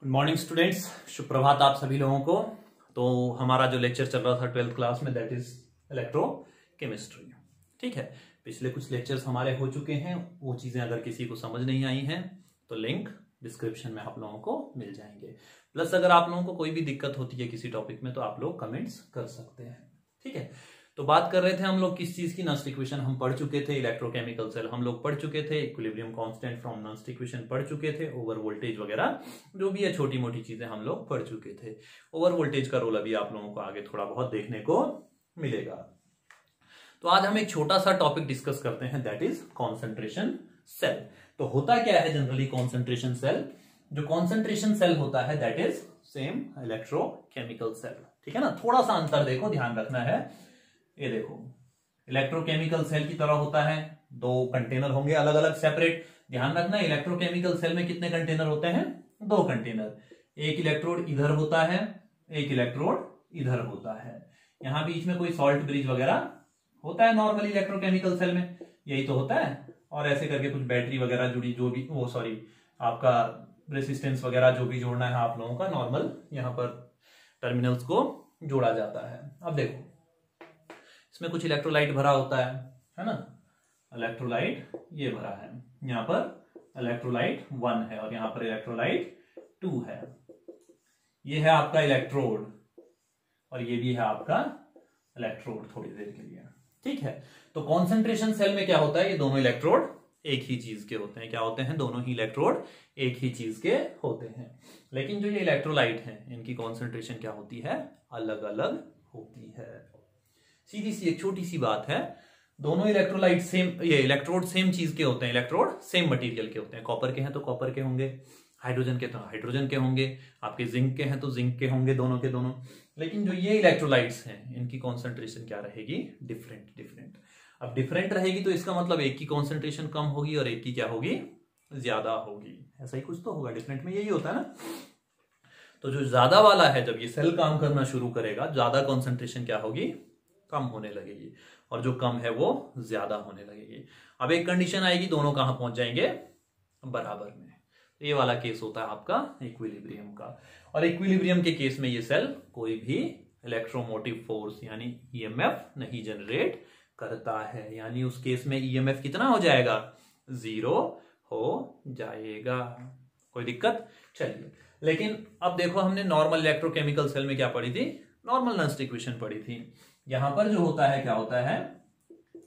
Good morning students, सुप्रभात आप सभी लोगों को। तो हमारा जो लेक्चर चल रहा था 12th क्लास में, दैट इज इलेक्ट्रोकेमिस्ट्री। ठीक है, पिछले कुछ लेक्चर्स हमारे हो चुके हैं। वो चीजें अगर किसी को समझ नहीं आई हैं तो लिंक डिस्क्रिप्शन में आप लोगों को मिल जाएंगे। प्लस अगर आप लोगों को कोई भी दिक्कत होती है किसी टॉपिक में तो आप लोग कमेंट्स कर सकते हैं। ठीक है, तो बात कर रहे थे हम लोग किस चीज की। नॉन इक्वेशन हम पढ़ चुके थे, इलेक्ट्रोकेमिकल सेल हम लोग पढ़ चुके थे, equilibrium constant from non equation पढ़ चुके थे, ओवर वोल्टेज वगैरह जो भी है छोटी मोटी चीजें हम लोग पढ़ चुके थे। ओवर वोल्टेज का रोल अभी आप लोगों को आगे थोड़ा बहुत देखने को मिलेगा। तो आज हम एक छोटा सा टॉपिक डिस्कस करते हैं, दैट इज कॉन्सेंट्रेशन सेल। तो होता क्या है जनरली कॉन्सेंट्रेशन सेल? जो कॉन्सेंट्रेशन सेल होता है that is same electrochemical cell. ठीक है ना, थोड़ा सा अंतर देखो, ध्यान रखना है। ये देखो, इलेक्ट्रोकेमिकल सेल की तरह होता है, दो कंटेनर होंगे अलग अलग सेपरेट। ध्यान रखना, इलेक्ट्रोकेमिकल सेल में कितने कंटेनर होते हैं? दो कंटेनर। एक इलेक्ट्रोड इधर होता है, एक इलेक्ट्रोड इधर होता है। यहां बीच में कोई सॉल्ट ब्रिज वगैरह होता है नॉर्मली इलेक्ट्रोकेमिकल सेल में, यही तो होता है। और ऐसे करके कुछ बैटरी वगैरह जुड़ी, जो भी वो सॉरी आपका रेसिस्टेंस वगैरह जो भी जोड़ना है आप लोगों का, नॉर्मल यहां पर टर्मिनल्स को जोड़ा जाता है। अब देखो, इसमें कुछ इलेक्ट्रोलाइट भरा होता है ना, इलेक्ट्रोलाइट ये भरा है, यहां पर इलेक्ट्रोलाइट 1 है और यहां पर इलेक्ट्रोलाइट 2 है। ये है आपका इलेक्ट्रोड और ये भी है आपका इलेक्ट्रोड थोड़ी देर के लिए। ठीक है, तो कॉन्सेंट्रेशन सेल में क्या होता है, ये दोनों इलेक्ट्रोड एक ही चीज के होते हैं। क्या होते हैं? दोनों ही इलेक्ट्रोड एक ही चीज के होते हैं। लेकिन जो ये इलेक्ट्रोलाइट है इनकी कॉन्सेंट्रेशन क्या होती है? अलग अलग होती है। सीधी सी एक छोटी सी बात है, दोनों इलेक्ट्रोलाइट सेम, ये इलेक्ट्रोड सेम चीज के होते हैं, इलेक्ट्रोड सेम मटेरियल के होते हैं। कॉपर के हैं तो कॉपर के होंगे, हाइड्रोजन के तो हाइड्रोजन के होंगे, आपके जिंक के हैं तो जिंक के होंगे, दोनों के दोनों। लेकिन जो ये इलेक्ट्रोलाइट्स हैं इनकी कॉन्सेंट्रेशन क्या रहेगी? डिफरेंट। अब डिफरेंट रहेगी तो इसका मतलब एक की कॉन्सेंट्रेशन कम होगी और एक की क्या होगी? ज्यादा होगी। ऐसा ही कुछ तो होगा, डिफरेंट में यही होता है ना। तो जो ज्यादा वाला है, जब ये सेल काम करना शुरू करेगा, ज्यादा कॉन्सेंट्रेशन क्या होगी? कम होने लगेगी, और जो कम है वो ज्यादा होने लगेगी। अब एक कंडीशन आएगी, दोनों कहां पहुंच जाएंगे? बराबर में। तो ये वाला केस होता है आपका इक्विलिब्रियम का। और इक्विलिब्रियम के केस में ये सेल कोई भी इलेक्ट्रोमोटिव फोर्स यानी ईएमएफ नहीं जनरेट करता है। यानी उस केस में ईएमएफ कितना हो जाएगा? 0 हो जाएगा। कोई दिक्कत? चलिए, लेकिन अब देखो, हमने नॉर्मल इलेक्ट्रोकेमिकल सेल में क्या पढ़ी थी? नॉर्मल नॉन इक्वेशन पढ़ी थी। यहां पर जो होता है क्या होता है?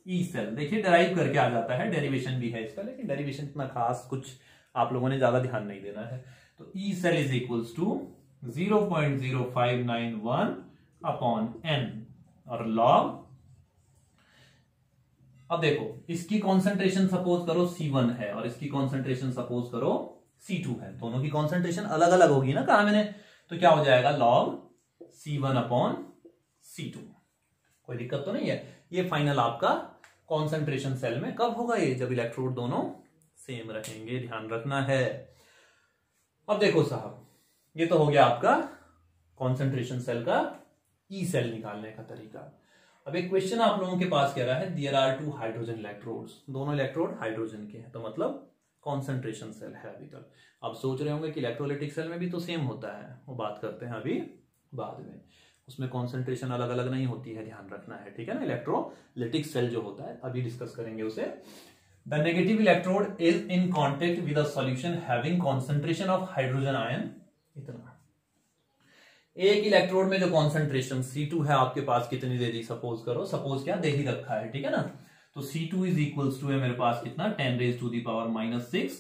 E cell. देखिए डिराइव करके आ जाता है, डेरिवेशन भी है इसका, लेकिन डेरिवेशन इतना खास कुछ आप लोगों ने ज्यादा ध्यान नहीं देना है। तो E cell is equals to 0.0591 upon N और लॉग। अब देखो, इसकी कॉन्सेंट्रेशन सपोज करो C1 है और इसकी कॉन्सेंट्रेशन सपोज करो C2 है। दोनों की कॉन्सेंट्रेशन अलग अलग होगी ना, कहा मैंने। तो क्या हो जाएगा? Log C1 upon C2। कोई दिक्कत तो नहीं है। ये फाइनल आपका कॉन्सेंट्रेशन सेल में कब होगा? ये जब इलेक्ट्रोड दोनों सेम रहेंगे, ध्यान रखना है। अब देखो साहब, ये तो हो गया आपका कॉन्सेंट्रेशन सेल का ई सेल निकालने का तरीका। अब एक क्वेश्चन आप लोगों के पास कह रहा है, देयर आर 2 हाइड्रोजन इलेक्ट्रोड्स, दोनों इलेक्ट्रोड हाइड्रोजन के हैं, तो मतलब कॉन्सेंट्रेशन सेल है अभी तक। अब सोच रहे होंगे कि इलेक्ट्रोलाइटिक सेल में भी तो सेम होता है, वो बात करते हैं अभी बाद में। उसमें कॉन्सेंट्रेशन अलग अलग नहीं होती है, ध्यान रखना है। ठीक है ना, इलेक्ट्रोलाइटिक सेल जो होता है अभी डिस्कस करेंगे उसे। The negative electrode is in contact with a solution having concentration of hydrogen ion इतना। एक इलेक्ट्रोड में जो कॉन्सेंट्रेशन C2 है आपके पास कितनी दे दी? सपोज करो, सपोज क्या दे ही रखा है, ठीक है ना। तो C2 इज इक्वल्स टू है मेरे पास कितना? 10⁻⁻⁶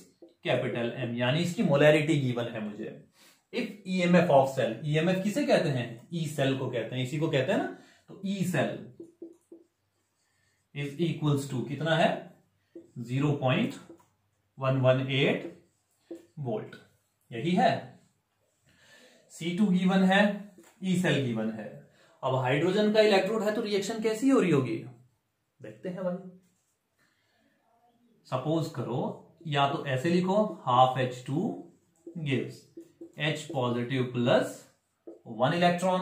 कैपिटल M, यानी इसकी मोलैरिटी गिवन है मुझे। If EMF of cell, EMF किसे कहते हैं? ई सेल को कहते हैं, इसी को कहते हैं ना। तो E cell is equals to कितना है? 0.118 वोल्ट, यही है। C2 गिवन है, ई सेल गिवन है। अब हाइड्रोजन का इलेक्ट्रोड है तो रिएक्शन कैसी हो रही होगी? देखते हैं भाई। सपोज करो, या तो ऐसे लिखो, half H2 gives H positive plus 1 electron,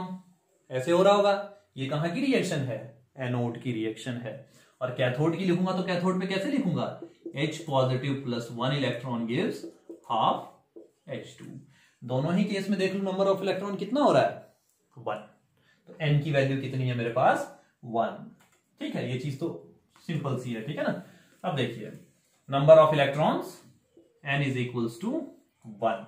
ऐसे हो रहा होगा। ये कहां की रिएक्शन है? एनोड की रिएक्शन है। और कैथोड की लिखूंगा तो कैथोड पे कैसे लिखूंगा? H positive plus 1 electron gives half H2। दोनों ही केस में देख लो नंबर ऑफ इलेक्ट्रॉन कितना हो रहा है 1, तो n की वैल्यू कितनी है मेरे पास 1। ठीक है, ये चीज तो सिंपल सी है, ठीक है ना। अब देखिए number of electrons n is equals to 1।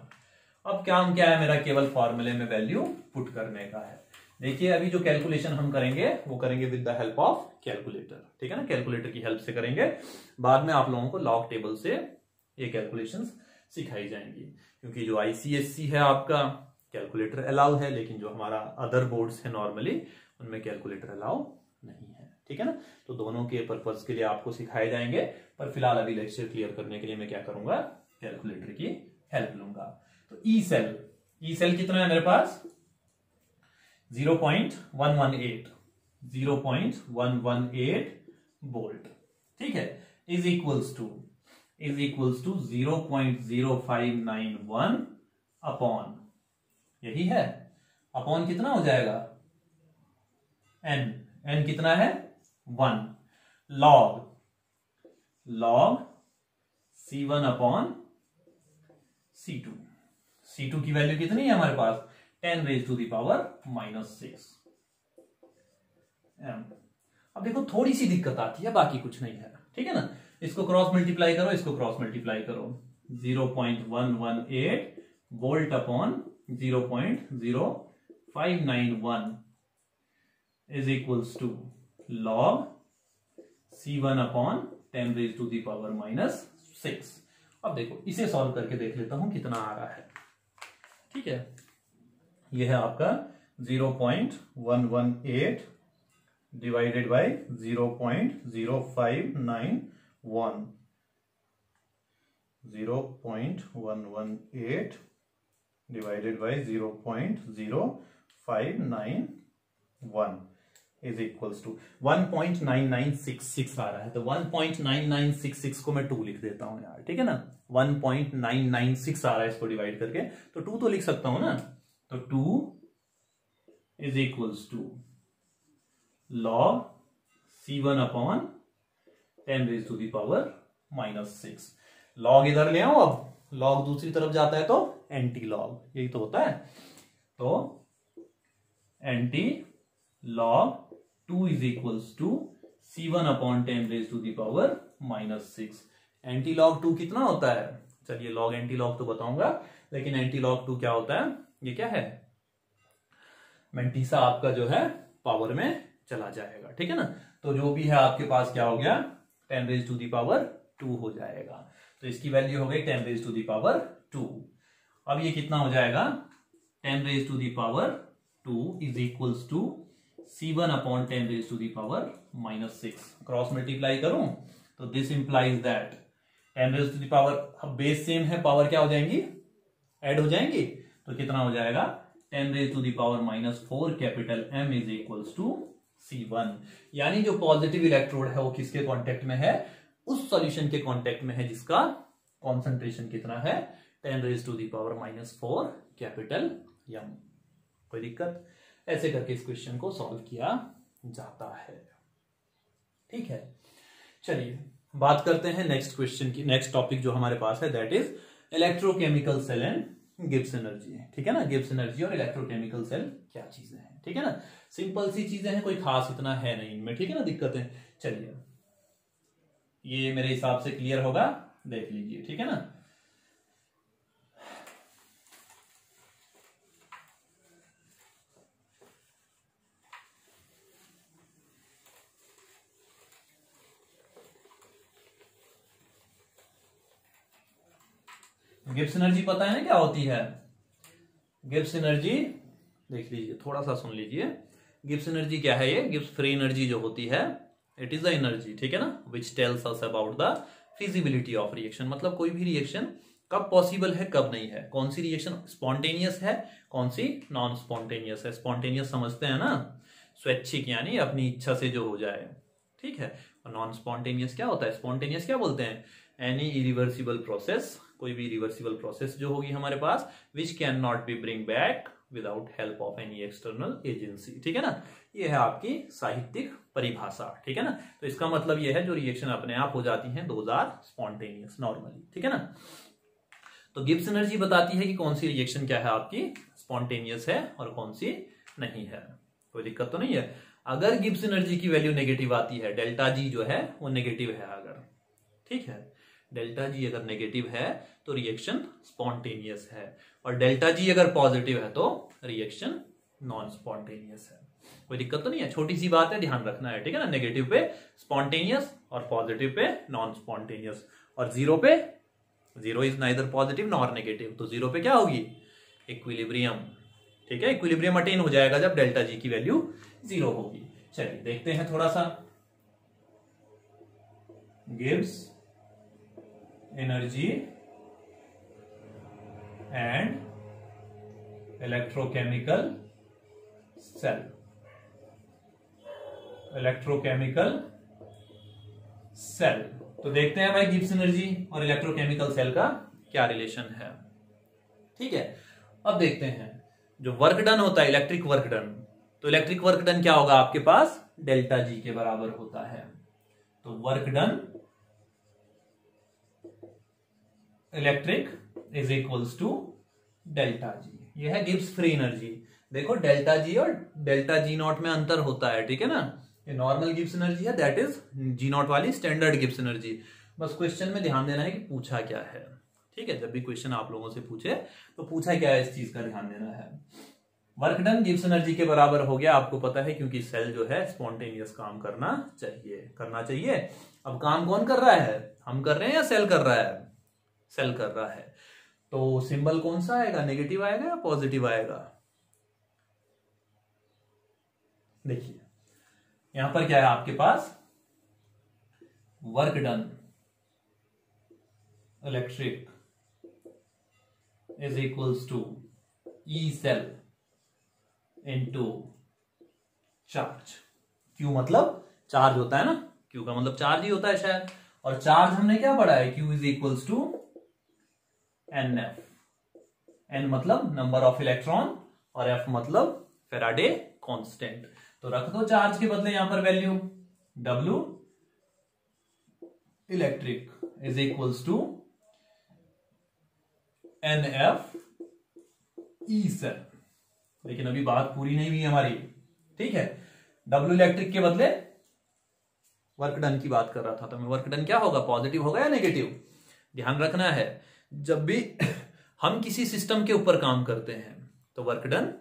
अब काम क्या है मेरा, केवल फॉर्मूले में वैल्यू पुट करने का है। देखिए अभी जो कैलकुलेशन हम करेंगे वो करेंगे with the help of calculator, ठीक है ना, कैलकुलेटर की हेल्प से करेंगे। बाद में आप लोगों को लॉग टेबल से ये कैलकुलेशंस सिखाई जाएंगी, क्योंकि जो आईसीएससी है आपका कैलकुलेटर अलाउ है, लेकिन जो हमारा अदर बोर्ड्स है नॉर्मली उनमें कैलकुलेटर अलाउ नहीं है, ठीक है ना। तो दोनों के पर्पज के लिए आपको सिखाए जाएंगे, पर फिलहाल अभी लेक्चर क्लियर करने के लिए मैं क्या करूंगा, कैलकुलेटर की हेल्प लूंगा। तो ई सेल कितना है मेरे पास 0.118 वोल्ट, ठीक है, इज इक्वल्स टू 0.0591 अपॉन, यही है, अपॉन कितना हो जाएगा n कितना है 1, log C1 अपॉन C2 की वैल्यू कितनी है हमारे पास 10 raised to the power -6 m। अब देखो थोड़ी सी दिक्कत आती है, बाकी कुछ नहीं है, ठीक है ना। इसको क्रॉस मल्टीप्लाई करो, इसको क्रॉस मल्टीप्लाई करो, 0.118 volt upon 0.0591 is equals to log C1 upon 10 raised to the power -6। अब देखो इसे सॉल्व करके देख लेता हूं कितना आ रहा है, ठीक है। यह है आपका 0.118 divided by 0.0591, 0.118 divided by 0.0591 is equals to 1.9966 आ रहा है। तो 1.9966 को मैं 2 लिख देता हूं यार, ठीक है ना। 1.996 आ रहा है, इसको डिवाइड करके तो 2 तो लिख सकता हूं ना। तो 2 is equals to log C1 upon 10 raised to the power -6। log इधर ले आओ, अब log दूसरी तरफ जाता है तो एंटी log, यही तो होता है। तो anti log 2 is equals to C1 upon 10 raised to the power -6। Anti log 2 कितना होता है, चलिए log एंटी log तो बताऊंगा, लेकिन एंटी log 2 क्या होता है, ये क्या है, मैंटीसा आपका जो है पावर में चला जाएगा, ठीक है ना। तो जो भी है आपके पास क्या हो गया 10 raised to the power 2 हो जाएगा। तो इसकी वैल्यू हो गई 10 raised to the power 2। अब ये कितना हो जाएगा 10 raised to the power 2 is equals to C1 upon 10 raised to the power -6। Cross multiply करूं तो this implies that 10 raised to the power, अब बेस सेम है, पावर क्या हो जाएंगी, ऐड हो जाएंगी, तो कितना हो जाएगा 10 raised to the power -4 capital M is equals to C1। यानी जो पॉजिटिव इलेक्ट्रोड है वो किसके कांटेक्ट में है, उस सॉल्यूशन के कांटेक्ट में है जिसका कॉन्सेंट्रेशन कितना है 10 raised to the power -4 capital M। कोई दिक्कत, ऐसे करके इस क्वेश्चन को सॉल्व किया जाता है, ठीक है। चलिए बात करते हैं नेक्स्ट क्वेश्चन की। नेक्स्ट टॉपिक जो हमारे पास है that is electrochemical cell and Gibbs energy, ठीक है ना। गिब्स एनर्जी और इलेक्ट्रोकेमिकल सेल क्या चीजें हैं, ठीक है ना। सिंपल सी चीजें हैं, कोई खास इतना है नहीं इनमें, ठीक है ना, दिक्कतें। चलिए ये मेरे हिसाब से क्लियर होगा, देख लीजिए, ठीक है ना। गिब्स एनर्जी पता है ना क्या होती है, गिब्स एनर्जी देख लीजिए, थोड़ा सा सुन लीजिए। गिब्स एनर्जी क्या है, ये गिब्स फ्री एनर्जी जो होती है इट इज द एनर्जी, ठीक है ना, which tells us about the feasibility of reaction. मतलब कोई भी रिएक्शन कब पॉसिबल है कब नहीं है, कौन सी रिएक्शन स्पॉन्टेनियस है कौन सी नॉन स्पॉन्टेनियस है। स्पॉन्टेनियस समझते हैं ना, स्वैच्छिक यानी अपनी इच्छा से जो हो जाए, ठीक है। और नॉन स्पॉन्टेनियस क्या होता है, स्पॉन्टेनियस क्या बोलते हैं, एनी इरिवर्सिबल प्रोसेस, कोई भी रिवर्सिबल प्रोसेस जो होगी हमारे पास which can not be bring back without help of any external agency, ठीक है ना। ये है आपकी साहित्यिक परिभाषा, ठीक है ना। तो इसका मतलब ये है जो रिएक्शन अपने आप हो जाती हैं दोज आर स्पॉन्टेनियस नॉर्मली, ठीक है ना। तो गिब्स एनर्जी बताती है कि कौन सी रिएक्शन क्या है आपकी स्पॉन्टेनियस है और कौन सी नहीं है। कोई दिक्कत तो नहीं है। अगर गिब्स एनर्जी की वैल्यू नेगेटिव आती है, डेल्टा जी जो है वो नेगेटिव है अगर, ठीक है, डेल्टा जी अगर नेगेटिव है तो रिएक्शन स्पॉन्टेनियस है, और डेल्टा जी अगर पॉजिटिव है तो रिएक्शन नॉन स्पॉन्टेनियस है। कोई दिक्कत तो नहीं है, छोटी सी बात है, ध्यान रखना है, ठीक है ना। नेगेटिव पे स्पॉन्टेनियस और पॉजिटिव पे नॉन स्पॉन्टेनियस, और जीरो पे, zero is neither positive nor negative, तो जीरो पे क्या होगी, इक्विलिब्रियम, ठीक है। इक्विलिब्रियम अटेन हो जाएगा जब डेल्टा जी की वैल्यू जीरो होगी। चलिए देखते हैं थोड़ा सा। Gibbs energy and electrochemical cell, electrochemical cell. तो देखते हैं भाई गिब्स एनर्जी और इलेक्ट्रोकेमिकल सेल का क्या रिलेशन है, ठीक है। अब देखते हैं जो वर्क डन होता है, इलेक्ट्रिक वर्क डन, तो इलेक्ट्रिक वर्क डन क्या होगा आपके पास, डेल्टा जी के बराबर होता है। तो work done electric is equals to delta G, यह है गिब्स फ्री एनर्जी। देखो डेल्टा जी और डेल्टा जी नॉट में अंतर होता है, ठीक है ना। ये नॉर्मल गिब्स एनर्जी है, दैट इज जी नॉट वाली स्टैंडर्ड गिब्स एनर्जी। बस क्वेश्चन में ध्यान देना है कि पूछा क्या है, ठीक है। जब भी क्वेश्चन आप लोगों से पूछे तो पूछा क्या है, इस चीज का ध्यान देना है। वर्क डन गिब्स एनर्जी के बराबर हो गया, आपको पता है, क्योंकि सेल जो है स्पॉन्टेनियस काम करना चाहिए। अब काम कौन कर रहा है, हम कर रहे हैं या सेल कर रहा है, सेल कर रहा है। तो सिंबल कौन सा आएगा, नेगेटिव आएगा या पॉजिटिव आएगा। देखिए यहां पर क्या है आपके पास, work done electric is equals to E cell into charge. Q मतलब चार्ज होता है ना, क्यू का मतलब चार्ज ही होता है शायद, और चार्ज हमने क्या पढ़ा है, Q is equals to N F. N मतलब नंबर ऑफ इलेक्ट्रॉन और एफ मतलब फैराडे कांस्टेंट। तो रख दो चार्ज के बदले यहां पर value, W electric is equals to N F E cell. लेकिन अभी बात पूरी नहीं हुई हमारी, ठीक है। डब्ल्यू इलेक्ट्रिक के बदले वर्क डन की बात कर रहा था, तो मैं वर्क डन क्या होगा, पॉजिटिव होगा या नेगेटिव। ध्यान रखना है, जब भी हम किसी सिस्टम के ऊपर काम करते हैं तो वर्क डन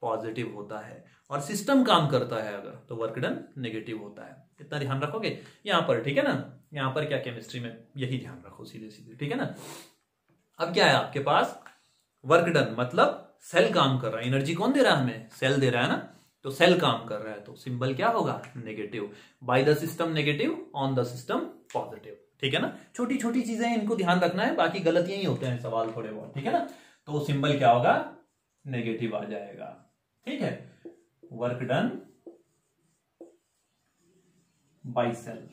पॉजिटिव होता है, और सिस्टम काम करता है अगर तो वर्क डन नेगेटिव होता है। इतना ध्यान रखोगे यहां पर, ठीक है ना। यहां पर क्या केमिस्ट्री में यही ध्यान रखो सीधे सीधे, ठीक है ना। अब क्या है आपके पास, वर्क डन मतलब सेल काम कर रहा है, एनर्जी कौन दे रहा है हमें, सेल दे रहा है ना, तो सेल काम कर रहा है, तो सिंबल क्या होगा, negative. By the system negative, on the system positive, ठीक है ना। छोटी छोटी चीजें इनको ध्यान रखना है, बाकी गलतियां ही होते हैं सवाल थोड़े बहुत, ठीक है ना। तो सिंबल क्या होगा, नेगेटिव आ जाएगा, ठीक है। वर्क डन बाय सेल,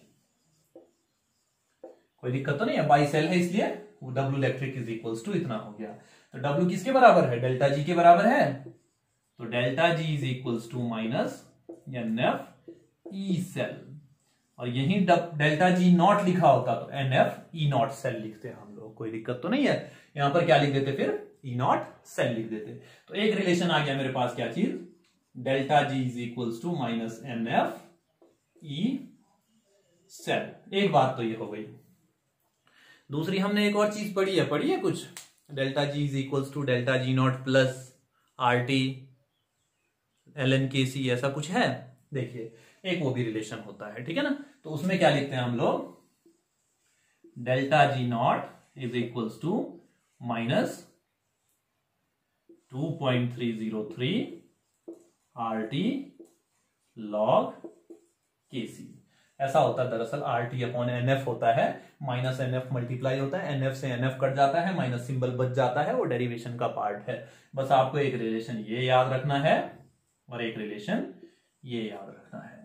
कोई दिक्कत तो नहीं है, बाय सेल है इसलिए W electric is equals to इतना हो गया। तो डब्ल्यू किसके बराबर है, डेल्टा जी के बराबर है, तो delta G is equals to minus N F E cell, और यही डेल्टा जी नॉट लिखा होता तो N F E not cell लिखते हम लोग, कोई दिक्कत तो नहीं है। यहां पर क्या लिख देते, फिर ई नॉट सेल लिख देते। तो एक रिलेशन आ गया मेरे पास, क्या चीज, delta G is equals to minus N F E cell. एक बात तो ये हो गई। दूसरी हमने एक और चीज पढ़ी है कुछ, delta G is equals to delta G naught plus R T L N K C, ऐसा कुछ है। देखिए एक वो भी रिलेशन होता है, ठीक है ना। तो उसमें क्या लिखते हैं हम लोग, delta G naught is equals to minus 2.303 R T log K C. ऐसा होता है दरअसल, R T upon N F होता है, माइनस एन एफ मल्टीप्लाई होता है, एन एफ से एन एफ कट जाता है, माइनस सिंबल बच जाता है, वो डेरिवेशन का पार्ट है। बस आपको एक रिलेशन ये याद रखना है और एक रिलेशन ये याद रखना है।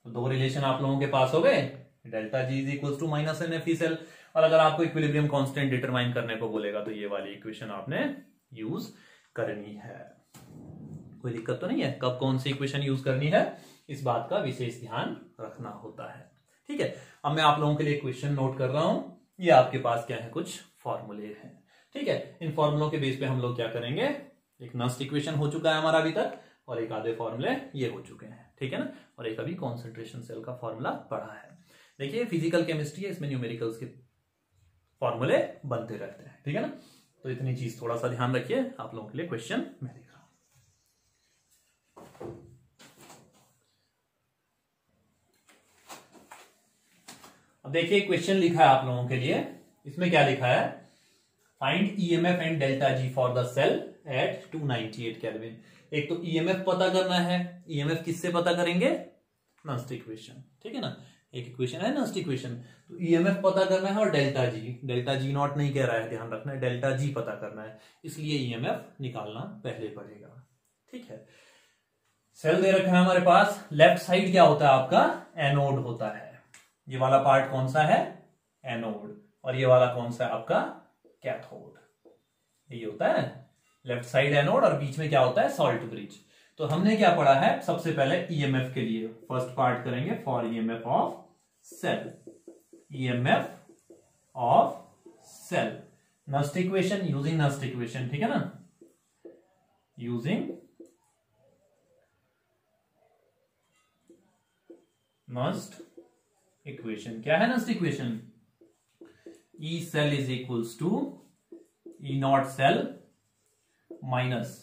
तो दो रिलेशन आप लोगों के पास हो गए, delta G is equal to minus N F E cell, और अगर आपको इक्विलिब्रियम कांस्टेंट डिटरमाइन करने को बोलेगा तो ये वाली इक्वेशन आपने यूज करनी है। कोई दिक्कत तो नहीं है, कब कौन सी इक्वेशन यूज करनी है इस बात का विशेष ध्यान रखना होता है, ठीक है। अब मैं आप लोगों के लिए क्वेश्चन नोट कर रहा हूं, ये आपके पास क्या है, कुछ फॉर्मूले हैं। ठीक है, इन फॉर्मूलों के बेस पे हम लोग क्या करेंगे, एक नस्ट इक्वेशन हो चुका है हमारा अभी तक, और एक आधे फॉर्मूले ये हो चुके हैं, ठीक है ना, और एक अभी कॉन्सेंट्रेशन सेल का फॉर्मूला पढ़ा है। देखिए फिजिकल केमिस्ट्री है, इसमें न्यूमेरिकल्स के फॉर्मूले बनते रहते हैं, ठीक है ना। तो इतनी चीज थोड़ा सा ध्यान रखिए, आप लोगों के लिए क्वेश्चन मैं देख रहा हूं। अब देखिए क्वेश्चन लिखा है आप लोगों के लिए, इसमें क्या लिखा है, find EMF and delta G for the cell at 298 kelvin. एक तो ईएमएफ पता करना है, ईएमएफ किससे पता करेंगे, नस्ट इक्वेशन, ठीक है ना, एक इक्वेशन है नस्ट इक्वेशन, तो ईएमएफ पता करना है, और डेल्टा जी नॉट नहीं कह रहा है, ध्यान रखना है, डेल्टा जी पता करना है, इसलिए ईएमएफ निकालना पहले पड़ेगा, ठीक है। सेल दे रखा है हमारे पास, लेफ्ट साइड क्या होता है आपका, एनोड होता है, ये वाला पार्ट कौन सा है, एनोड, और ये वाला कौन सा है आपका, कैथोड, ये होता है लेफ्ट साइड एनोड, और बीच में क्या होता है, सॉल्ट ब्रिज। तो हमने क्या पढ़ा है, सबसे पहले ईएमएफ के लिए फर्स्ट पार्ट करेंगे, for EMF of cell, EMF of cell, Nernst equation, using Nernst equation, ठीक है ना, यूजिंग नस्ट इक्वेशन। क्या है Nernst equation, E cell is equals to E not cell minus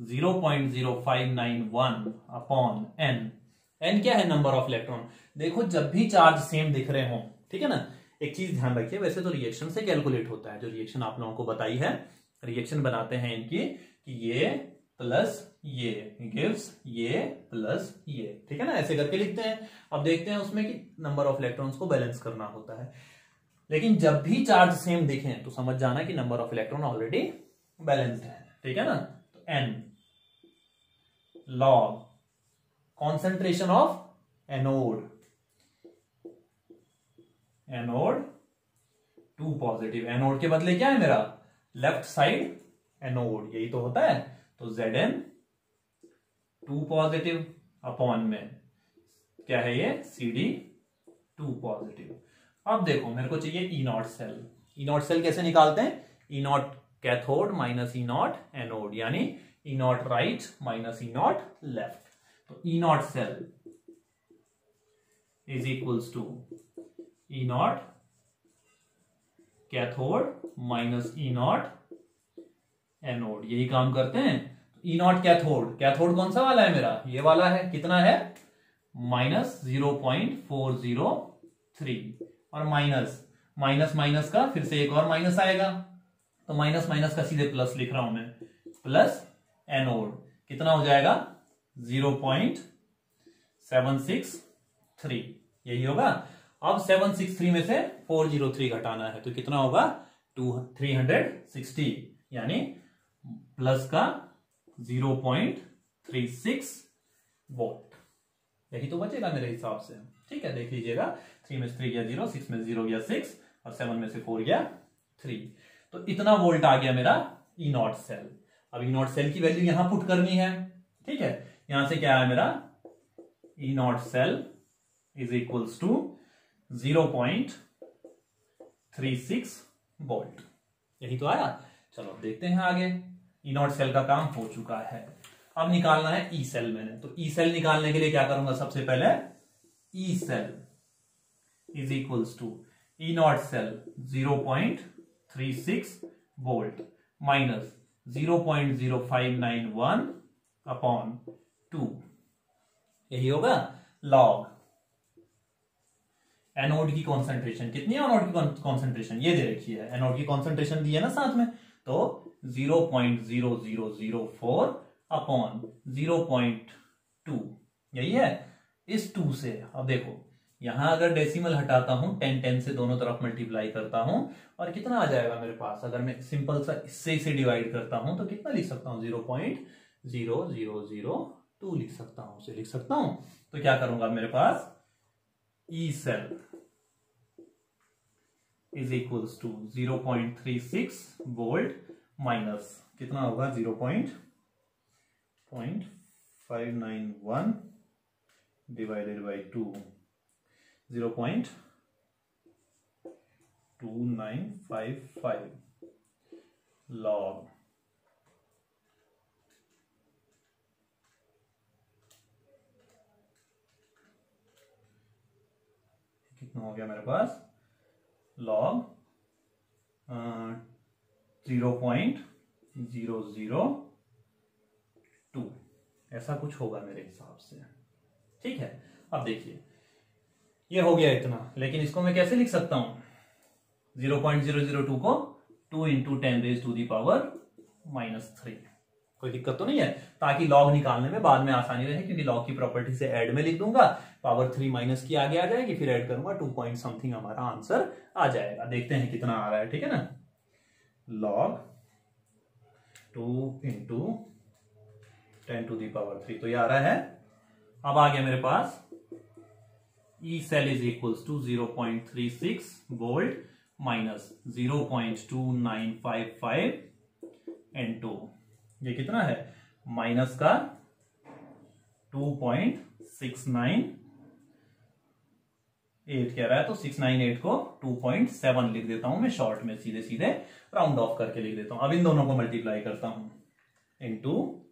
0.0591 upon N. N क्या है, number of electron. देखो जब भी चार्ज सेम दिख रहे हो, ठीक है ना, एक चीज ध्यान रखिए, वैसे तो रिएक्शन से कैलकुलेट होता है, जो रिएक्शन आप लोगों को बताई है, रिएक्शन बनाते हैं इनकी कि ये प्लस ये गिव्स ये प्लस ये, ठीक है ना, ऐसे करके लिखते हैं। अब देखते हैं उसमें कि नंबर ऑफ इलेक्ट्रॉन्स को बैलेंस करना होता है, लेकिन जब भी चार्ज सेम दिखें तो समझ जाना कि number of electron already balanced है, ठीक है ना। तो N log concentration of anode, anode 2 positive, anode के बदले क्या है मेरा, लेफ्ट साइड एनोड, यही तो होता है, तो Zn 2 पॉजिटिव अपॉन में क्या है ये, CD 2 पॉजिटिव। अब देखो मेरे को चाहिए E not cell, E not cell कैसे निकालते हैं, E nought cathode minus E nought anode, यानी E nought right minus E nought left, तो E not cell is equals to E nought cathode minus E nought anode, यही काम करते हैं। E nought cathode, cathode कौन सा वाला है मेरा, ये वाला है, कितना है, माइनस 0.403, और माइनस माइनस माइनस का फिर से एक और माइनस आएगा, तो माइनस माइनस का सीधे प्लस लिख रहा हूं मैं, प्लस एनोड कितना हो जाएगा 0.763, यही होगा। अब 763 में से 403 घटाना है, तो कितना होगा 360, यानी प्लस का 0.36 वोल्ट, यही तो बचेगा मेरे हिसाब से, ठीक है। देख लीजिएगा, 3 में से 3 गया 0, 6 में से 0 गया 6, और 7 में से 4 गया 3, तो इतना वोल्ट आ गया मेरा ई नॉट सेल। अब ई नॉट सेल की वैल्यू यहां पुट करनी है, ठीक है, यहां से क्या है मेरा, E not cell is equals to 0.36 volt, यही तो आया। चलो देखते हैं आगे, ई नॉट सेल का काम हो चुका है, अब निकालना है ई सेल मैंने, तो ई सेल निकालने के लिए क्या करूंगा, सबसे पहले E cell is equals to E not cell 0.36 volt minus 0.0591 upon 2, यही होगा लॉग एनोड की कॉन्सेंट्रेशन, कितनी है एनोड की कॉन्सेंट्रेशन, ये दे रखी है, एनोड की कॉन्सेंट्रेशन दी है ना साथ में, तो 0.0004 अपॉन 0.2, यही है। इस 2 से अब देखो यहां अगर डेसिमल हटाता हूं, 10 से दोनों तरफ मल्टीप्लाई करता हूं, और कितना आ जाएगा मेरे पास, अगर मैं सिंपल सा इससे इसे डिवाइड करता हूं तो कितना लिख सकता हूं, 0.0002 लिख सकता हूं, उसे लिख सकता हूं। तो क्या करूंगा, मेरे पास E cell is equals to 0.36 volt minus कितना होगा 0.591 डिवाइडेड बाई 2, 0.2955 log कितना हो गया मेरे पास, log 0.002 ऐसा कुछ होगा मेरे हिसाब से। ठीक है, अब देखिए ये हो गया इतना, लेकिन इसको मैं कैसे लिख सकता हूं, 0.002 को 2 इंटू 10⁻⁻3। कोई दिक्कत तो नहीं है, ताकि लॉग निकालने में बाद में आसानी रहे, क्योंकि लॉग की प्रॉपर्टी से ऐड में लिख दूंगा, पावर 3 माइनस की आगे आ जाएगी, फिर ऐड करूंगा 2 पॉइंट समथिंग हमारा आंसर आ जाएगा। देखते हैं कितना आ रहा है, ठीक है ना। लॉग 2 इंटू 10⁻3 तो ये आ रहा है। अब आ गया मेरे पास E cell is equals to 0.36 volt minus 0.2955 N2। ये कितना है, माइनस का 2.698 कह रहा है, तो 698 को 2.7 लिख देता हूं मैं शॉर्ट में, सीधे सीधे राउंड ऑफ करके लिख देता हूं। अब इन दोनों को मल्टीप्लाई करता हूं, इंटू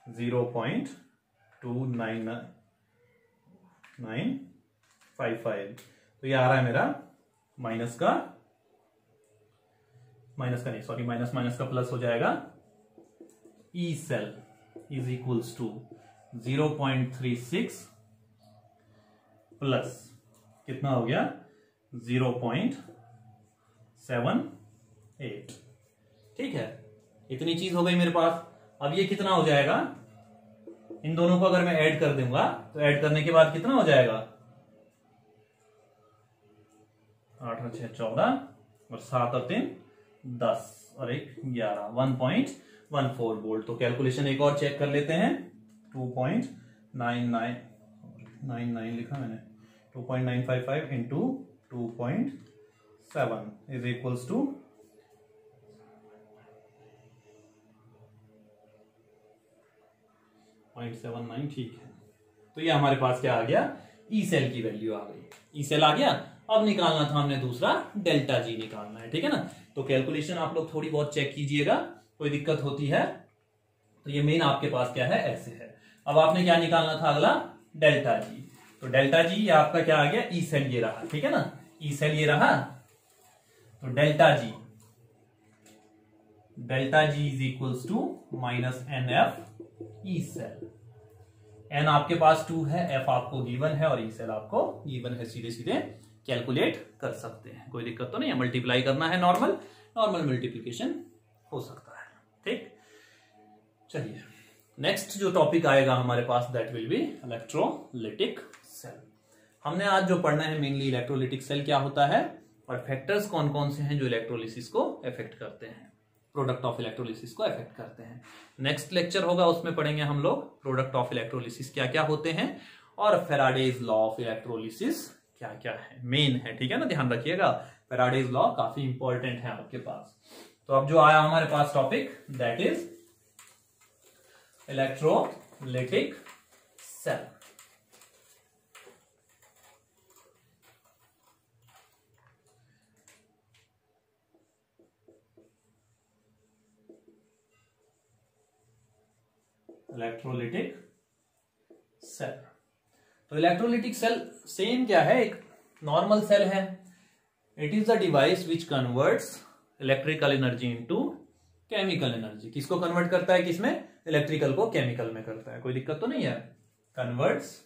0.29955, तो ये आ रहा है मेरा माइनस का नहीं, सॉरी, माइनस माइनस का प्लस हो जाएगा। E cell is equals to 0.36 plus कितना हो गया, 0.78। ठीक है, इतनी चीज हो गई मेरे पास। अब ये कितना हो जाएगा, इन दोनों को अगर मैं ऐड कर दूंगा तो ऐड करने के बाद कितना हो जाएगा, 8 और 6 14 और 7 और 3 10 और 1 11, 1.14 वोल्ट। तो कैलकुलेशन एक और चेक कर लेते हैं, 2.99 लिखा मैंने, 2.955 इंटू 2.7 इज इक्वल्स टू 0.79। ठीक है, तो ये हमारे पास क्या आ गया, ई सेल की वैल्यू आ गई। ई सेल आ गया। अब निकालना था हमने दूसरा, डेल्टा जी निकालना है, ठीक है ना। तो कैलकुलेशन आप लोग थोड़ी बहुत चेक कीजिएगा, कोई दिक्कत होती है तो ये मेन आपके पास क्या है, ऐसे है। अब आपने क्या निकालना था अगला, डेल्टा जी। तो डेल्टा जी ये आपका क्या आ गया, ई सेल ये रहा, ठीक है ना, ई सेल ये रहा। तो delta G is equals to minus N F E cell. N आपके पास 2 है, एफ आपको गिवन है और ई सेल आपको गिवन है, सीधे सीधे कैलकुलेट कर सकते हैं, कोई दिक्कत तो नहीं है। मल्टीप्लाई करना है, नॉर्मल मल्टीप्लिकेशन हो सकता है। ठीक, चलिए नेक्स्ट जो टॉपिक आएगा हमारे पास, that will be electrolytic cell. हमने आज जो पढ़ना है मेनली इलेक्ट्रोलिटिक सेल क्या होता है और फैक्टर्स कौन कौन से हैं जो इलेक्ट्रोलिसिस को अफेक्ट करते हैं, प्रोडक्ट ऑफ इलेक्ट्रोलिसिस को अफेक्ट करते हैं। नेक्स्ट लेक्चर होगा, उसमें पढ़ेंगे हम लोग प्रोडक्ट ऑफ इलेक्ट्रोलिसिस क्या क्या होते हैं और फैराडेज लॉ ऑफ इलेक्ट्रोलिसिस क्या क्या है, मेन है, ठीक है ना, ध्यान रखिएगा। फैराडेज लॉ काफी इंपॉर्टेंट है आपके पास। तो अब जो आया हमारे पास topic, that is electrolytic cell. Electrolytic cell, तो इलेक्ट्रोलिटिक सेल सेम क्या है, एक नॉर्मल सेल है। It is the device which converts electrical energy into chemical energy. किसको कन्वर्ट करता है, किसमें, इलेक्ट्रिकल को केमिकल में करता है, कोई दिक्कत तो नहीं है। Converts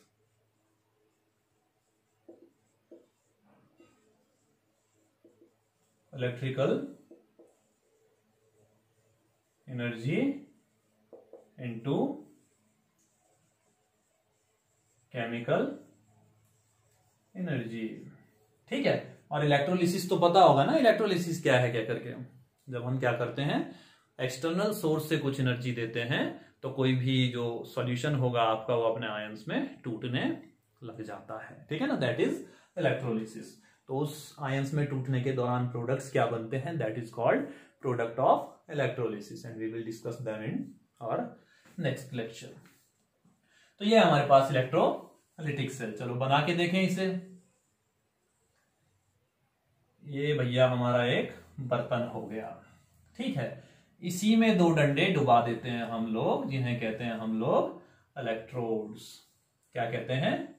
electrical energy into chemical energy, ठीक है। और इलेक्ट्रोलिसिस तो पता होगा ना, इलेक्ट्रोलिसिस क्या है, क्या करके जब हम क्या करते हैं, एक्सटर्नल सोर्स से कुछ एनर्जी देते हैं तो कोई भी जो सॉल्यूशन होगा आपका वो अपने आयंस में टूटने लग जाता है, ठीक है ना, दैट इज इलेक्ट्रोलिसिस। तो उस आयंस में टूटने के दौरान प्रोडक्ट्स क्या बनते हैं, that is called product of electrolysis and we will discuss them in our next lecture. तो ये हमारे पास इलेक्ट्रोलिटिक सेल। चलो बना के देखें इसे। ये भैया हमारा एक बर्तन हो गया, ठीक है। इसी में दो डंडे डुबा देते हैं हम लोग, जिन्हें कहते हैं हम लोग इलेक्ट्रोड्स। क्या कहते हैं?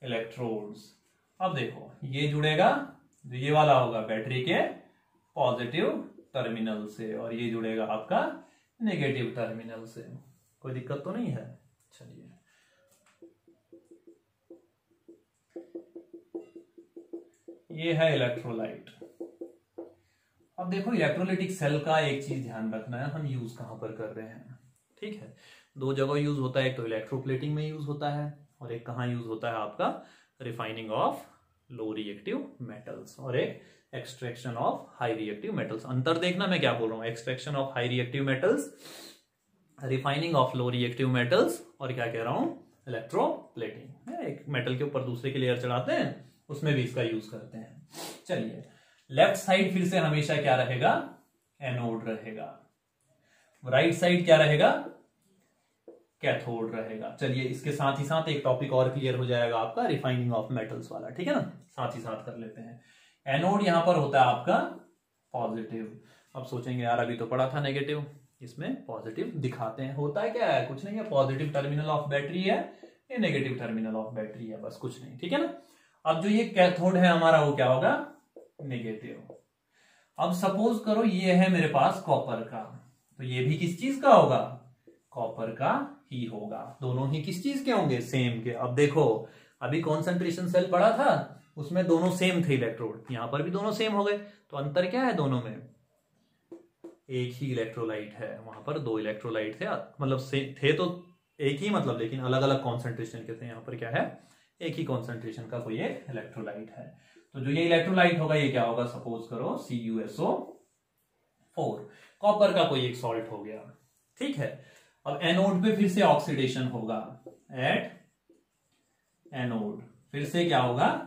इलेक्ट्रोड्स। अब देखो ये जुड़ेगा, जो ये वाला होगा बैटरी के पॉजिटिव टर्मिनल से, और ये जुड़ेगा आपका नेगेटिव टर्मिनल से। कोई दिक्कत तो नहीं है? चलिए, ये है इलेक्ट्रोलाइट। अब देखो इलेक्ट्रोलिटिक सेल का एक चीज ध्यान रखना है, हम यूज कहां पर कर रहे हैं। ठीक है, दो जगह यूज होता है, एक तो इलेक्ट्रोप्लेटिंग में यूज होता है और एक कहां यूज होता है आपका refining of low reactive metals और एक extraction of high reactive metals. अंतर देखना मैं क्या बोल रहा हूं, extraction of high reactive metals, refining of low reactive metals, और क्या कह रहा हूं, इलेक्ट्रोप्लेटिंग। एक मेटल के ऊपर दूसरे के लेयर चढ़ाते हैं, उसमें भी इसका यूज करते हैं। चलिए, लेफ्ट साइड फिर से हमेशा क्या रहेगा, एनोड रहेगा। राइट साइड क्या रहेगा, कैथोड रहेगा। चलिए, इसके साथ ही साथ एक टॉपिक और क्लियर हो जाएगा आपका, रिफाइनिंग ऑफ मेटल्स वाला। ठीक है ना, साथ ही साथ कर लेते हैं। एनोड यहां पर होता है आपका पॉजिटिव। अब सोचेंगे यार अभी तो पढ़ा था नेगेटिव, इसमें पॉजिटिव दिखाते हैं। होता है क्या है, कुछ नहीं है, पॉजिटिव टर्मिनल ऑफ बैटरी है, ये नेगेटिव टर्मिनल ऑफ बैटरी है, बस कुछ नहीं। ठीक है ना। अब जो ये कैथोड है हमारा, वो क्या होगा, नेगेटिव। अब सपोज करो ये है मेरे पास कॉपर का, तो ये भी किस चीज का होगा, कॉपर का ही होगा। दोनों ही किस चीज के होंगे, सेम के। अब देखो अभी कॉन्सेंट्रेशन सेल पड़ा था, उसमें दोनों सेम थे इलेक्ट्रोड, यहां पर भी दोनों सेम हो गए। तो अंतर क्या है दोनों में, एक ही इलेक्ट्रोलाइट है। वहां पर दो इलेक्ट्रोलाइट थे, मतलब थे तो एक ही, मतलब लेकिन अलग अलग कॉन्सेंट्रेशन के थे। यहां पर क्या है, एक ही कॉन्सेंट्रेशन का कोई एक इलेक्ट्रोलाइट है। तो जो ये इलेक्ट्रोलाइट होगा ये क्या होगा, सपोज करो CuSO4, कॉपर का कोई एक सॉल्ट हो गया। ठीक है, अब एनोड पे फिर से ऑक्सीडेशन होगा, एट एनोड फिर से क्या होगा,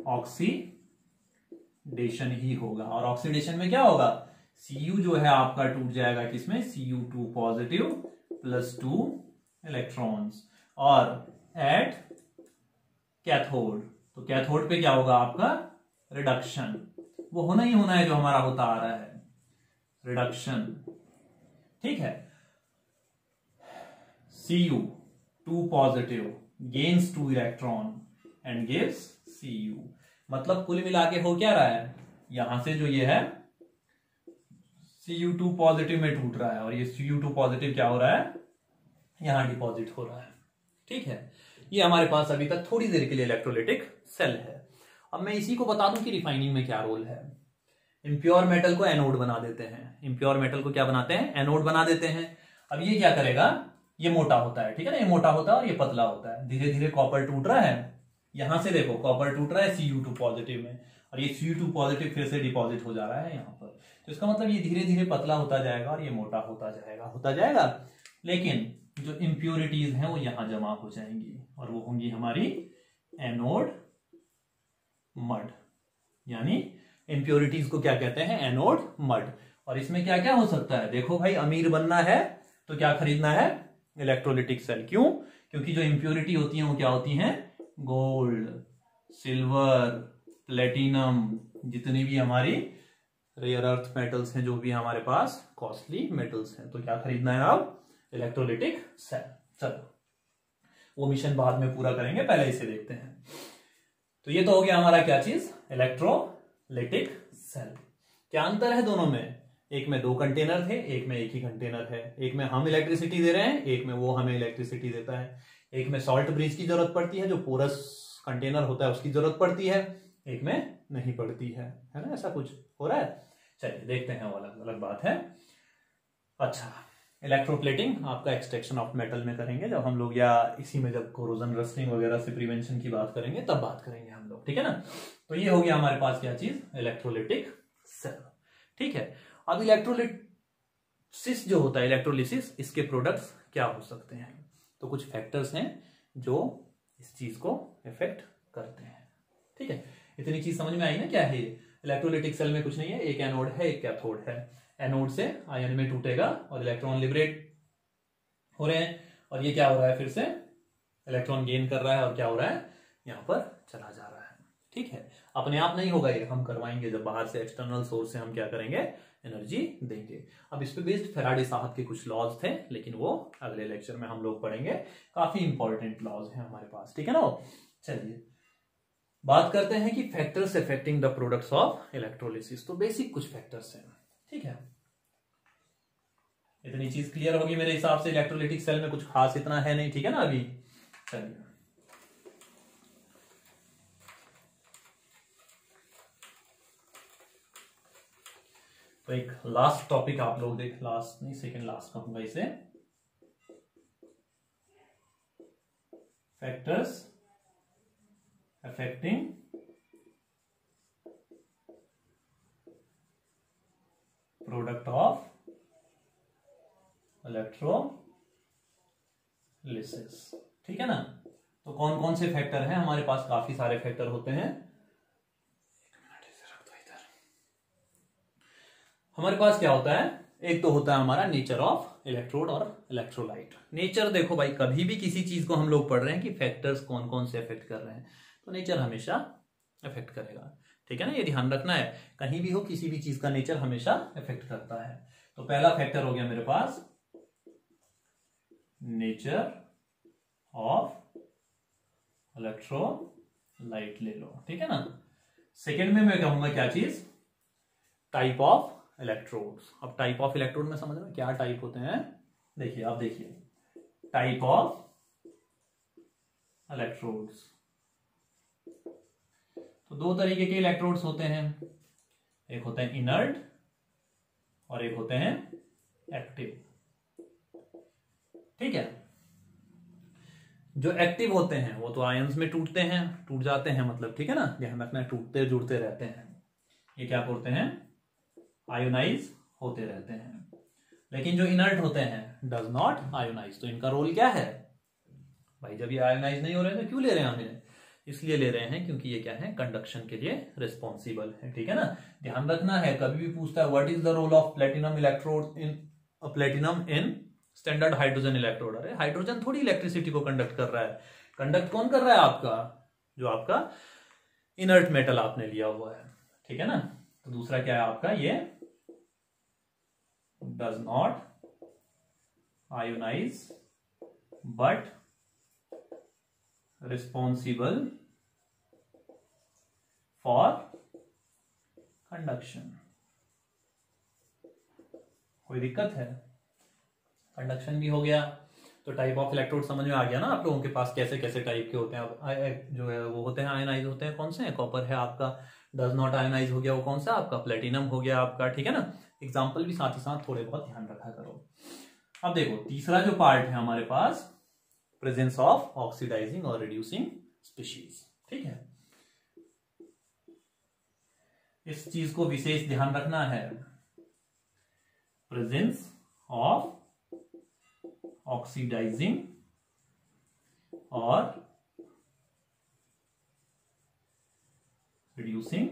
ऑक्सीडेशन ही होगा। और ऑक्सीडेशन में क्या होगा, Cu जो है आपका टूट जाएगा किसमें, Cu2 पॉजिटिव प्लस 2 इलेक्ट्रॉन्स। और एट कैथोड, तो कैथोड पे क्या होगा आपका, रिडक्शन। वो होना ही होना है जो हमारा होता आ रहा है, रिडक्शन। ठीक है, Cu2 positive gains 2 electron and gives Cu। मतलब कुल मिला के हो क्या रहा है, यहां से जो ये है Cu2 पॉजिटिव में टूट रहा है, और ये Cu2 पॉजिटिव क्या हो रहा है, यहां डिपॉजिट हो रहा है। ठीक है, ये हमारे पास अभी तक थोड़ी देर के लिए इलेक्ट्रोलिटिक सेल है। अब मैं इसी को बता दूं कि रिफाइनिंग में क्या रोल है। इम्प्योर मेटल को एनोड बना देते हैं, इम्प्योर मेटल को क्या बनाते हैं, एनोड बना देते हैं। अब ये क्या करेगा, ये मोटा होता है, ठीक है ना, ये मोटा होता है और ये पतला होता है। धीरे धीरे कॉपर टूट रहा है, यहां से देखो कॉपर टूट रहा है Cu2 पॉजिटिव में, और ये Cu2 पॉजिटिव फिर से डिपॉजिट हो जा रहा है यहाँ पर। तो इसका मतलब ये धीरे धीरे पतला होता जाएगा और ये मोटा होता जाएगा। लेकिन जो इम्प्योरिटीज हैं वो यहां जमा हो जाएंगी, और वो होंगी हमारी एनोड मड। यानी इम्प्योरिटीज को क्या कहते हैं, एनोड मड। और इसमें क्या क्या हो सकता है, देखो भाई अमीर बनना है तो क्या खरीदना है, इलेक्ट्रोलिटिक सेल। क्यों, क्योंकि जो इम्प्योरिटी होती है वो क्या होती हैं, गोल्ड, सिल्वर, प्लेटिनम, जितनी भी हमारी रेयर अर्थ मेटल्स हैं, जो भी हमारे पास कॉस्टली मेटल्स हैं, तो क्या खरीदना है अब, इलेक्ट्रोलिटिक सेल। चलो वो मिशन बाद में पूरा करेंगे, पहले इसे देखते हैं। तो ये तो हो गया हमारा क्या चीज, इलेक्ट्रोलिटिक सेल। क्या अंतर है दोनों में, एक में दो कंटेनर थे, एक में एक ही कंटेनर है। एक में हम इलेक्ट्रिसिटी दे रहे हैं, एक में वो हमें इलेक्ट्रिसिटी देता है। एक में सॉल्ट ब्रिज की जरूरत पड़ती है, जो पोरस कंटेनर होता है उसकी जरूरत पड़ती है, एक में नहीं पड़ती है ना, ऐसा कुछ हो रहा है। चलिए देखते हैं, वो अलग अलग बात है। अच्छा, इलेक्ट्रोप्लेटिंग आपका एक्सट्रैक्शन ऑफ मेटल में करेंगे जब हम लोग, या इसी में जब कोरोजन रस्टिंग वगैरह से प्रिवेंशन की बात करेंगे तब बात करेंगे हम लोग, ठीक है ना। तो ये हो गया हमारे पास क्या चीज, इलेक्ट्रोलिटिक सेल। ठीक है, अब इलेक्ट्रोलिसिस जो होता है, इलेक्ट्रोलिसिस, इसके प्रोडक्ट्स क्या हो सकते हैं। तो कुछ फैक्टर्स हैं जो इस चीज को इफेक्ट करते हैं। ठीक है, इतनी चीज समझ में आई ना, क्या है इलेक्ट्रोलिटिक सेल में कुछ नहीं है, एक एनोड है एक कैथोड है। एनोड से आयन में टूटेगा और इलेक्ट्रॉन लिबरेट हो रहे हैं, और ये क्या हो रहा है, फिर से इलेक्ट्रॉन गेन कर रहा है, और क्या हो रहा है, यहां पर चला जा रहा है। ठीक है, अपने आप नहीं होगा ये, हम करवाएंगे जब बाहर से एक्सटर्नल सोर्स से हम क्या करेंगे, एनर्जी देंगे। अब इस पे बेस्ड फैराडे साहब के कुछ लॉज थे, लेकिन वो अगले लेक्चर में हम लोग पढ़ेंगे। काफी इंपॉर्टेंट लॉज हैं हमारे पास, ठीक है ना। चलिए बात करते हैं कि factors affecting the products of electrolysis. तो बेसिक कुछ फैक्टर्स हैं, ठीक है। इतनी चीज क्लियर होगी मेरे हिसाब से। इलेक्ट्रोलिटिक सेल में कुछ खास इतना है नहीं, ठीक है ना अभी। चलिए तो एक लास्ट टॉपिक आप लोग देख, लास्ट नहीं सेकंड लास्ट कहूंगा इसे, factors affecting product of electrolysis, ठीक है ना। तो कौन कौन से फैक्टर हैं हमारे पास? काफी सारे फैक्टर होते हैं। हमारे पास क्या होता है? एक तो होता है हमारा नेचर ऑफ इलेक्ट्रोड और इलेक्ट्रोलाइट। नेचर देखो भाई, कभी भी किसी चीज को हम लोग पढ़ रहे हैं कि फैक्टर्स कौन कौन से अफेक्ट कर रहे हैं, तो नेचर हमेशा अफेक्ट करेगा, ठीक है ना। ये ध्यान रखना है, कहीं भी हो किसी भी चीज का नेचर हमेशा अफेक्ट करता है। तो पहला फैक्टर हो गया मेरे पास नेचर ऑफ इलेक्ट्रोलाइट, ले लो, ठीक है ना। सेकेंड में मैं कहूंगा क्या चीज? Type of electrodes. अब टाइप ऑफ इलेक्ट्रोड में समझ में क्या टाइप होते हैं? देखिए आप देखिए, टाइप ऑफ इलेक्ट्रोड्स, तो दो तरीके के इलेक्ट्रोड्स होते हैं, एक होते हैं इनर्ट और एक होते हैं एक्टिव, ठीक है। जो एक्टिव होते हैं वो तो आयंस में टूटते हैं, टूट जाते हैं मतलब, ठीक है ना, ध्यान रखना, टूटते जुड़ते रहते हैं। ये क्या करते हैं? आयोनाइज होते रहते हैं। लेकिन जो इनर्ट होते हैं डज नॉट आयोनाइज। तो इनका रोल क्या है भाई? जब ये आयोनाइज नहीं हो रहे हैं तो क्यों ले रहे हैं हमें? इसलिए ले रहे हैं क्योंकि ये क्या है? कंडक्शन के लिए रिस्पॉन्सिबल है, ठीक है ना। ध्यान रखना है, कभी भी पूछता है what is the role of platinum electrode in platinum in standard hydrogen electrode. अरे हाइड्रोजन थोड़ी इलेक्ट्रिसिटी को कंडक्ट कर रहा है, कंडक्ट कौन कर रहा है? आपका जो आपका इनर्ट मेटल आपने लिया हुआ है, ठीक है ना। तो दूसरा क्या है आपका? ये does not ionize but responsible for conduction. कोई दिक्कत है? कंडक्शन भी हो गया। तो टाइप ऑफ इलेक्ट्रोड समझ में आ गया ना आप लोगों के पास, कैसे कैसे टाइप के होते हैं। अब जो है वो होते हैं आयनाइज होते हैं, कौन से हैं? कॉपर है आपका, डज नॉट आयनाइज हो गया वो कौन सा? आपका प्लेटिनम हो गया आपका, ठीक है ना। एग्जाम्पल भी साथ ही साथ थोड़े बहुत ध्यान रखा करो। अब देखो तीसरा जो पार्ट है हमारे पास, प्रेजेंस ऑफ ऑक्सीडाइजिंग और रिड्यूसिंग स्पीशीज, ठीक है। इस चीज को विशेष ध्यान रखना है, प्रेजेंस ऑफ ऑक्सीडाइजिंग और रिड्यूसिंग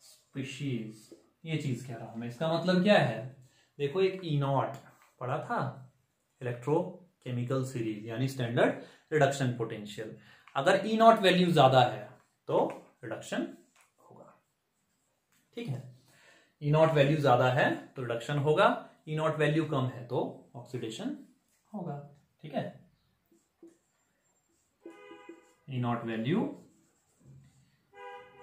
स्पीशीज। ये चीज कह रहा हूं मैं, इसका मतलब क्या है? देखो एक E0 पढ़ा था, इलेक्ट्रोकेमिकल सीरीज यानी स्टैंडर्ड रिडक्शन पोटेंशियल। अगर E0 वैल्यू ज्यादा है तो रिडक्शन होगा, ठीक है। E0 वैल्यू ज्यादा है तो रिडक्शन होगा, E0 वैल्यू कम है तो ऑक्सीडेशन होगा, ठीक है। E0 वैल्यू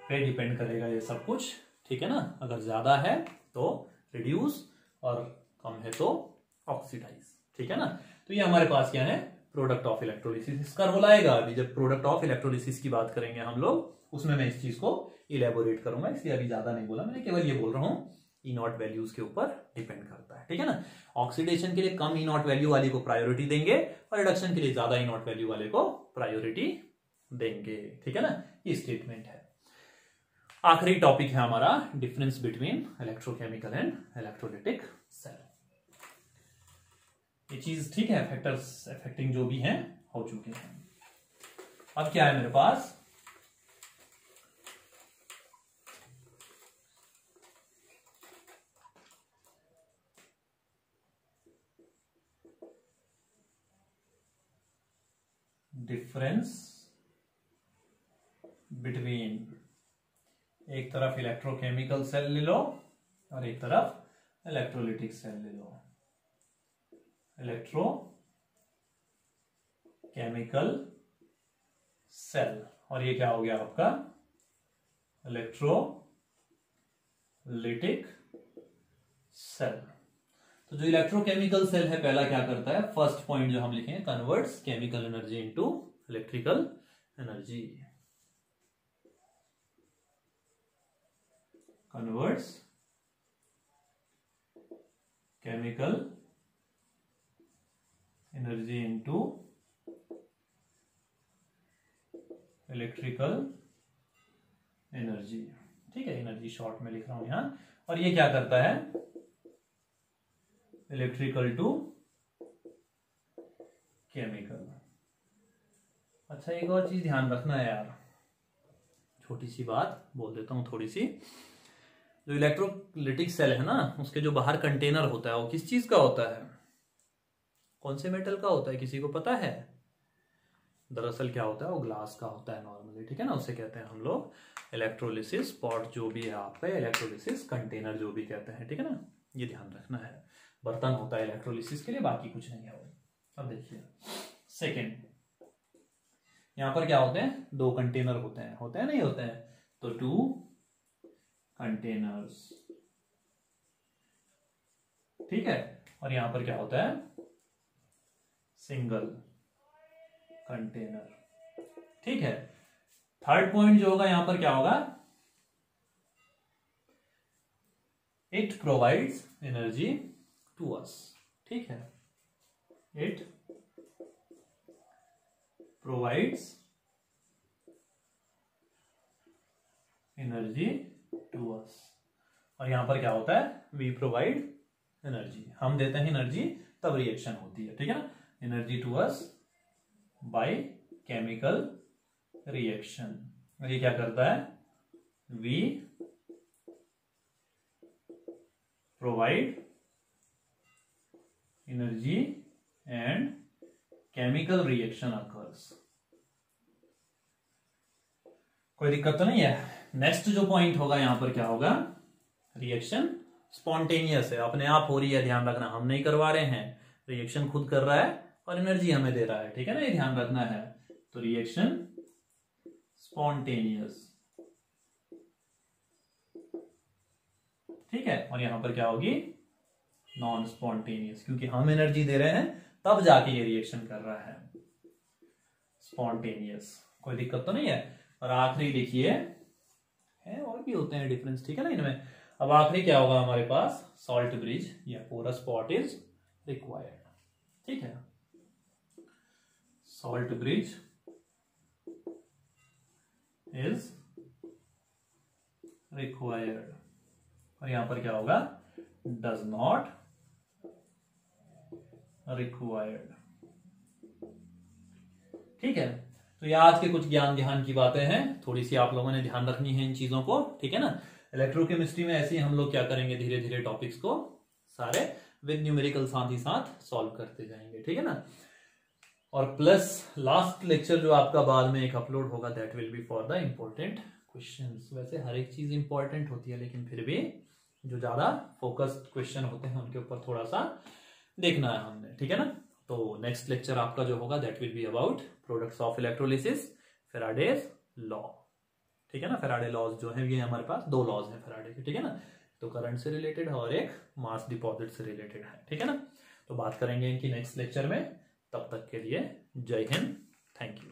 पे डिपेंड करेगा ये सब कुछ, ठीक है ना। अगर ज्यादा है तो रिड्यूस और कम है तो ऑक्सीडाइज, ठीक है ना। तो ये हमारे पास क्या है? Product of electrolysis. इसका रोल आएगा अभी जब प्रोडक्ट ऑफ इलेक्ट्रोलिसिस की बात करेंगे हम लोग, उसमें मैं इस चीज को इलेबोरेट करूंगा, इसलिए अभी ज्यादा नहीं बोला मैंने, केवल ये बोल रहा हूं E0 वैल्यूज के ऊपर डिपेंड करता है, ठीक है ना। ऑक्सीडेशन के लिए कम E0 वैल्यू वाले को प्रायोरिटी देंगे और रिडक्शन के लिए ज्यादा E0 वैल्यू वाले को प्रायोरिटी देंगे, ठीक है ना। ये स्टेटमेंट है। आखिरी टॉपिक है हमारा difference between electrochemical and electrolytic cell. ये चीज ठीक है, फैक्टर्स अफेक्टिंग जो भी हैं हो चुके हैं। अब क्या है मेरे पास? डिफरेंस बिटवीन, एक तरफ इलेक्ट्रोकेमिकल सेल ले लो और एक तरफ इलेक्ट्रोलिटिक सेल ले लो, इलेक्ट्रोकेमिकल सेल। और ये क्या हो गया आपका इलेक्ट्रोलिटिक सेल। तो जो इलेक्ट्रोकेमिकल सेल है पहला क्या करता है, फर्स्ट पॉइंट जो हम लिखेंगे, converts chemical energy into electrical energy, converts chemical energy into electrical energy. ठीक है, एनर्जी शॉर्ट में लिख रहा हूं यहां। और ये क्या करता है, इलेक्ट्रिकल टू केमिकल। अच्छा, एक और चीज ध्यान रखना है यार, छोटी सी बात बोल देता हूं थोड़ी सी। जो इलेक्ट्रोलिटिक सेल है ना, उसके जो बाहर कंटेनर होता है वो किस चीज का होता है, कौन से मेटल का होता है, किसी को पता है? दरअसल क्या होता है, वो ग्लास का होता है नॉर्मली। ठीक है ना, उसे कहते हैं हम लोग इलेक्ट्रोलिसिस पॉट, जो भी है आपका इलेक्ट्रोलिसिस कंटेनर जो भी कहते हैं। ठीक है ना, ये ध्यान रखना है। बर्तन होता है इलेक्ट्रोलिसिस के लिए, बाकी कुछ नहीं है वो। अब देखिए सेकेंड, यहां पर क्या होते हैं, दो कंटेनर होते हैं नहीं होते हैं, तो टू कंटेनर्स। ठीक है, और यहां पर क्या होता है, सिंगल कंटेनर। ठीक है, थर्ड पॉइंट जो होगा यहां पर क्या होगा, it provides energy to us. ठीक है, it provides energy to us. और यहां पर क्या होता है, वी प्रोवाइड एनर्जी, हम देते हैं एनर्जी, तब रिएक्शन होती है। ठीक है ना, energy to us by chemical reaction. और ये क्या करता है, we provide energy and chemical reaction occurs. कोई दिक्कत तो नहीं है। नेक्स्ट जो पॉइंट होगा यहां पर क्या होगा, रिएक्शन स्पॉन्टेनियस है, अपने आप हो रही है, ध्यान रखना, हम नहीं करवा रहे हैं, रिएक्शन खुद कर रहा है और एनर्जी हमें दे रहा है। ठीक है ना, ये ध्यान रखना है। तो रिएक्शन स्पॉन्टेनियस। ठीक है, और यहां पर क्या होगी, नॉन स्पॉन्टेनियस, क्योंकि हम एनर्जी दे रहे हैं तब जाके ये रिएक्शन कर रहा है। स्पॉन्टेनियस, कोई दिक्कत तो नहीं है। और आखिरी लिखिए, है और भी होते हैं डिफरेंस। ठीक है ना इनमें। अब आखिरी क्या होगा हमारे पास, सॉल्ट ब्रिज या पोरस पॉट इज रिक्वायर्ड। ठीक है, सॉल्ट ब्रिज इज रिक्वायर्ड। और यहां पर क्या होगा, डज नॉट रिक्वायर्ड। ठीक है, तो ये आज के कुछ ज्ञान ध्यान की बातें हैं, थोड़ी सी आप लोगों ने ध्यान रखनी है इन चीजों को। ठीक है ना, इलेक्ट्रोकेमिस्ट्री में ऐसे ही हम लोग क्या करेंगे, धीरे धीरे टॉपिक्स को सारे विद न्यूमेरिकल साथ ही साथ सॉल्व करते जाएंगे। ठीक है ना, और प्लस लास्ट लेक्चर जो आपका बाद में एक अपलोड होगा, that will B for the important questions. वैसे हर एक चीज इंपॉर्टेंट होती है, लेकिन फिर भी जो ज्यादा फोकस्ड क्वेश्चन होते हैं उनके ऊपर थोड़ा सा देखना है हमने। ठीक है ना, तो नेक्स्ट लेक्चर आपका जो होगा that will be about products of electrolysis, Faraday's law. ठीक है ना, फैराडे लॉज जो है, ये हमारे पास दो लॉज हैं फैराडे के। ठीक है ना, तो करंट से रिलेटेड और एक मास डिपॉजिट से रिलेटेड है। ठीक है ना, तो बात करेंगे इनकी नेक्स्ट लेक्चर में। तब तक के लिए जय हिंद, थैंक यू।